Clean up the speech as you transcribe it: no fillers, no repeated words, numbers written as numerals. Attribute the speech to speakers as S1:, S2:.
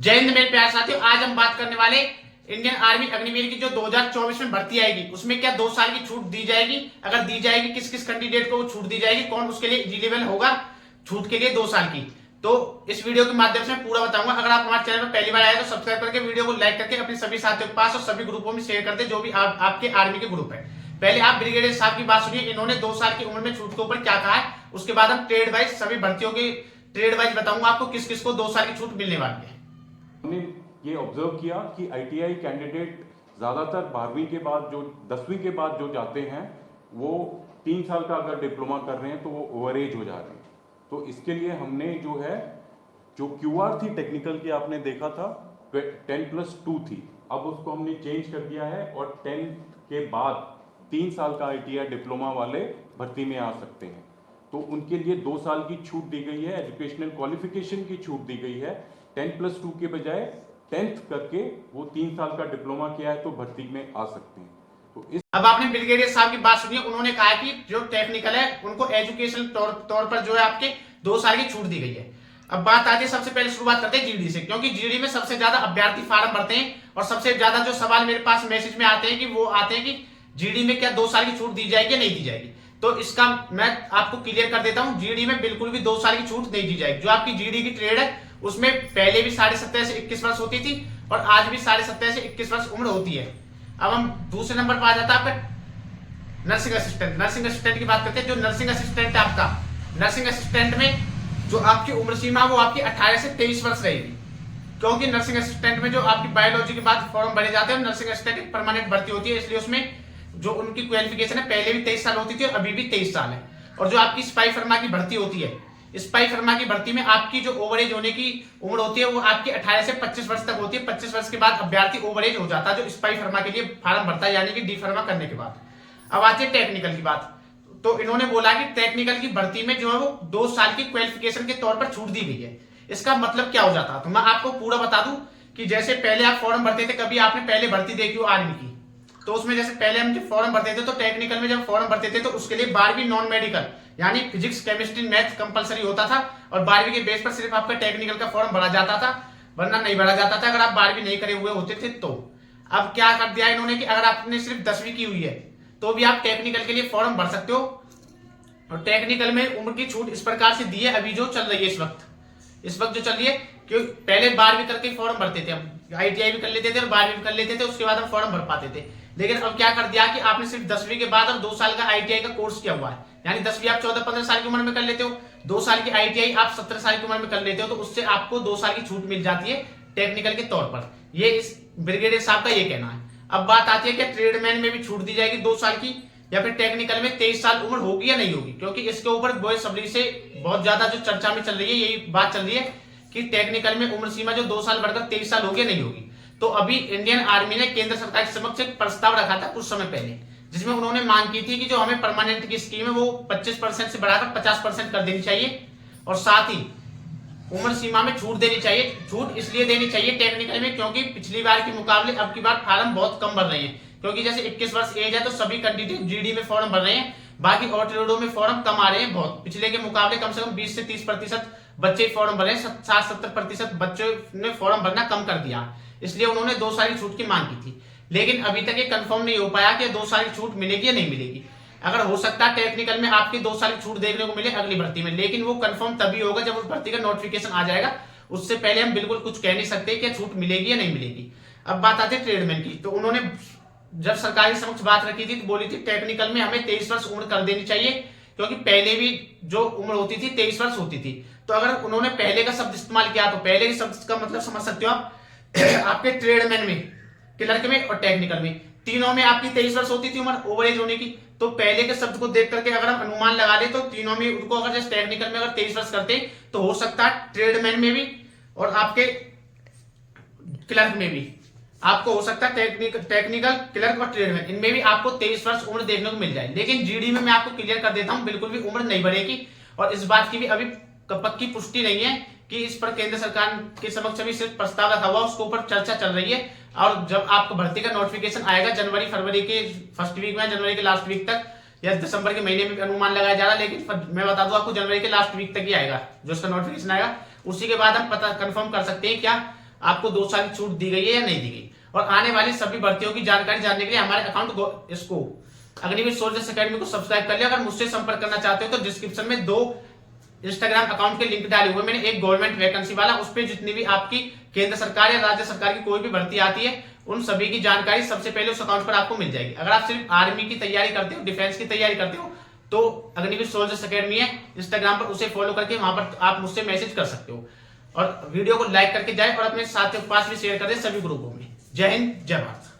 S1: जय हिंद मेरे प्यारे साथियों। आज हम बात करने वाले इंडियन आर्मी अग्निवीर की जो 2024 में भर्ती आएगी उसमें क्या 2 साल की छूट दी जाएगी, अगर दी जाएगी किस किस कैंडिडेट को वो छूट दी जाएगी, कौन उसके लिए एलिजिबल होगा छूट के लिए 2 साल की। तो इस वीडियो के माध्यम से पूरा बताऊंगा। अगर आप हमारे चैनल पर पहली बार आए तो सब्सक्राइब करके वीडियो को लाइक करके अपने सभी साथियों के पास और सभी ग्रुपों में शेयर करते जो भी आपके आर्मी के ग्रुप है। पहले आप ब्रिगेडियर साहब की बात सुनिए, इन्होंने 2 साल की उम्र में छूट के ऊपर क्या कहा है, उसके बाद हम ट्रेड वाइज सभी भर्तियों की ट्रेड वाइज बताऊंगा आपको किस किस को 2 साल की छूट मिलने वाली है।
S2: हमने ये ऑब्जर्व किया कि आईटीआई कैंडिडेट ज़्यादातर 12वीं के बाद जो 10वीं के बाद जो जाते हैं वो 3 साल का अगर डिप्लोमा कर रहे हैं तो वो ओवरेज हो जा रहे हैं। तो इसके लिए हमने जो क्यूआर थी टेक्निकल की आपने देखा था 10+2 थी, अब उसको हमने चेंज कर दिया है और 10 के बाद 3 साल का आईटीआई डिप्लोमा वाले भर्ती में आ सकते हैं। तो उनके लिए 2 साल की छूट दी गई है, एजुकेशनल क्वालिफिकेशन की छूट दी गई है। 10+2 के बजाय 10th करके वो 3 साल का डिप्लोमा किया है तो भर्ती में आ सकते हैं। तो इस
S1: अब आपने ब्रिगेडियर साहब की बात सुनी, उन्होंने कहा कि जो टेक्निकल है उनको एजुकेशनल तौर पर जो है आपके 2 साल की छूट दी गई है। अब बात आती है, सबसे पहले शुरुआत करते हैं जीडी से, क्योंकि जीडी में सबसे ज्यादा अभ्यर्थी फार्म भरते हैं और सबसे ज्यादा जो सवाल मेरे पास मैसेज में आते हैं कि वो आते हैं कि जीडी में क्या 2 साल की छूट दी जाएगी या नहीं दी जाएगी। तो इसका मैं आपको क्लियर कर देता हूं, जीडी में बिल्कुल भी 2 साल की छूट नहीं दी जाएगी। जो आपकी जीडी की ट्रेड है उसमें पहले भी 17.5 से 21 वर्ष होती थी और आज भी 17.5 से 21 वर्ष उम्र होती है। अब हम दूसरे नंबर पर आ जाता है आपका नर्सिंग असिस्टेंट। नर्सिंग असिस्टेंट की बात करते हैं। जो नर्सिंग असिस्टेंट है आपका, नर्सिंग असिस्टेंट में जो आपकी उम्र सीमा वो आपकी 18 से 23 वर्ष रहेगी, क्योंकि नर्सिंग असिस्टेंट में जो आपकी बायोलॉजी के बाद फॉर्म भरे जाते हैं, नर्सिंग असिस्टेंट एक परमानेंट भर्ती होती है, इसलिए उसमें जो उनकी क्वालिफिकेशन है पहले भी 23 साल होती थी और अभी भी 23 साल है। और जो आपकी स्पाई फर्मा की भर्ती होती है, स्पाई फर्मा की भर्ती में आपकी जो ओवरेज होने की उम्र होती है वो आपकी 18 से 25 वर्ष तक होती है। 25 वर्ष के बाद अभ्यर्थी ओवरेज हो जाता है जो स्पाई फर्मा के लिए फार्म भरता है, यानी कि डी फर्मा करने के बाद। अब आती है टेक्निकल की बात। तो इन्होंने बोला कि टेक्निकल की भर्ती में जो है वो 2 साल की क्वालिफिकेशन के तौर पर छूट दी गई है। इसका मतलब क्या हो जाता है, तो मैं आपको पूरा बता दूं कि जैसे पहले आप फॉर्म भरते थे, कभी आपने पहले भर्ती देखी हो आर्मी की, तो उसमें जैसे पहले हम जब फॉर्म भरते थे तो टेक्निकल में जब फॉर्म भरते थे तो उसके लिए 12वीं नॉन मेडिकल यानी फिजिक्स केमिस्ट्री मैथ कंपलसरी होता था और 12वीं के बेस पर सिर्फ आपका टेक्निकल का फॉर्म भरा जाता था, वरना नहीं भरा जाता था अगर आप 12वीं नहीं करे हुए होते थे तो। अब क्या कर दिया इन्होंने कि अगर आपने सिर्फ 10वीं की हुई है तो भी आप टेक्निकल के लिए फॉर्म भर सकते हो। और टेक्निकल में उम्र की छूट इस प्रकार से दी है अभी जो चल रही है इस वक्त जो चल रही है, क्योंकि पहले 12वीं करके फॉर्म भरते थे, हम आईटीआई भी कर लेते थे और 12वीं भी कर लेते थे, उसके बाद हम फॉर्म भर पाते थे। लेकिन अब क्या कर दिया कि आपने सिर्फ 10वीं के बाद और 2 साल का आईटीआई का कोर्स किया हुआ है, यानी 10वीं आप 14-15 साल की उम्र में कर लेते हो, 2 साल की आईटीआई आप 17 साल की उम्र में कर लेते हो, तो उससे आपको 2 साल की छूट मिल जाती है टेक्निकल के तौर पर। ये इस ब्रिगेडियर साहब का ये कहना है। अब बात आती है कि ट्रेडमैन में भी छूट दी जाएगी 2 साल की, या फिर टेक्निकल में 23 साल उम्र होगी या नहीं होगी, क्योंकि इसके ऊपर बॉयज सब्ली से बहुत ज्यादा जो चर्चा में चल रही है यही बात चल रही है कि टेक्निकल में उम्र सीमा जो 2 साल बढ़कर 23 साल होगी या नहीं होगी। तो अभी इंडियन आर्मी ने केंद्र सरकार के समक्ष एक प्रस्ताव रखा था कुछ समय पहले, जिसमें उन्होंने मांग की थी कि जो हमें परमानेंट की स्कीम है वो 25% से बढ़ाकर 50% कर देनी चाहिए और साथ ही उम्र सीमा में छूट देनी चाहिए। छूट इसलिए देनी चाहिए टेक्निकल में क्योंकि पिछली बार के मुकाबले अब की बार फार्म बहुत कम भर रहे हैं, क्योंकि जैसे 21 वर्ष एज है तो सभी कैंडिडेट जीडी में फॉर्म भर रहे हैं, बाकी और ट्रेडों में फॉर्म कम आ रहे हैं बहुत। पिछले के मुकाबले कम से कम 20 से 30% बच्चे फॉर्म भर रहे हैं, 60-70% बच्चों ने फॉर्म भरना कम कर दिया, इसलिए उन्होंने 2 साल की छूट की मांग की थी। लेकिन अभी तक ये कंफर्म नहीं हो पाया कि 2 साल की छूट मिलेगी या नहीं मिलेगी। अगर हो सकता है टेक्निकल में आपकी 2 साल की छूट देखने को मिले अगली भर्ती में, लेकिन वो कंफर्म तभी होगा जब उस भर्ती का नोटिफिकेशन आ जाएगा, उससे पहले हम बिल्कुल कुछ कह नहीं सकते कि छूट मिलेगी या नहीं मिलेगी। अब बात आती है ट्रेडमैन की। तो उन्होंने जब सरकार के समक्ष बात रखी थी तो बोली थी टेक्निकल में हमें 23 वर्ष उम्र कर देनी चाहिए, क्योंकि पहले भी जो उम्र होती थी 23 वर्ष होती थी। तो अगर उन्होंने पहले का शब्द इस्तेमाल किया तो पहले के शब्द का मतलब समझ सकते हो आप आपके ट्रेडमैन में, क्लर्क में और टेक्निकल में, तीनों में आपकी 23 वर्ष होती थी उम्र ओवरेज होने की। तो पहले के शब्द को देख करके अगर हम अनुमान लगा ले तो तीनों में उनको अगर जैसे टेक्निकल में अगर 23 वर्ष करते तो हो सकता है ट्रेडमैन में भी और आपके क्लर्क में भी आपको हो सकता है टेक्निकल क्लर्क और ट्रेडमैन इनमें भी आपको 23 वर्ष उम्र देखने को मिल जाए। लेकिन जीडी में मैं आपको क्लियर कर देता हूं बिल्कुल भी उम्र नहीं बढ़ेगी और इस बात की भी अभी पक्की पुष्टि नहीं है कि इस पर केंद्र सरकार के समक्ष अभी सिर्फ प्रस्ताव रखा हुआ, उसके ऊपर चर्चा चल रही है। और जब आपको भर्ती का नोटिफिकेशन आएगा जनवरी फरवरी के फर्स्ट वीक में, जनवरी के लास्ट वीक तक या दिसंबर के महीने में अनुमान लगाया जा रहा है, लेकिन मैं बता दूं आपको जनवरी के लास्ट वीक तक ही आएगा जो उसका नोटिफिकेशन आएगा। उसी के बाद हम पता कंफर्म कर सकते हैं क्या आपको 2 साल की छूट दी गई है या नहीं दी गई। और आने वाली सभी भर्तियों की जानकारी जानने के लिए हमारे अकाउंट इसको अग्निवीर सोल्जर्स अकेडमी को सब्सक्राइब कर लिया। अगर मुझसे संपर्क करना चाहते हो तो डिस्क्रिप्शन में 2 इंस्टाग्राम अकाउंट के लिंक डाले हुए मैंने, एक गवर्नमेंट वैकेंसी वाला, उस पर जितनी भी आपकी केंद्र सरकार या राज्य सरकार की कोई भी भर्ती आती है उन सभी की जानकारी सबसे पहले उस अकाउंट पर आपको मिल जाएगी। अगर आप सिर्फ आर्मी की तैयारी करते हो, डिफेंस की तैयारी करते हो, तो अग्निवीर सोल्जर्स अकेडमी है इंस्टाग्राम पर, उसे फॉलो करके वहां पर आप मुझसे मैसेज कर सकते हो। और वीडियो को लाइक करके जाए और अपने साथियों के पास भी शेयर कर दें सभी ग्रुपों में। जय हिंद, जय भारत।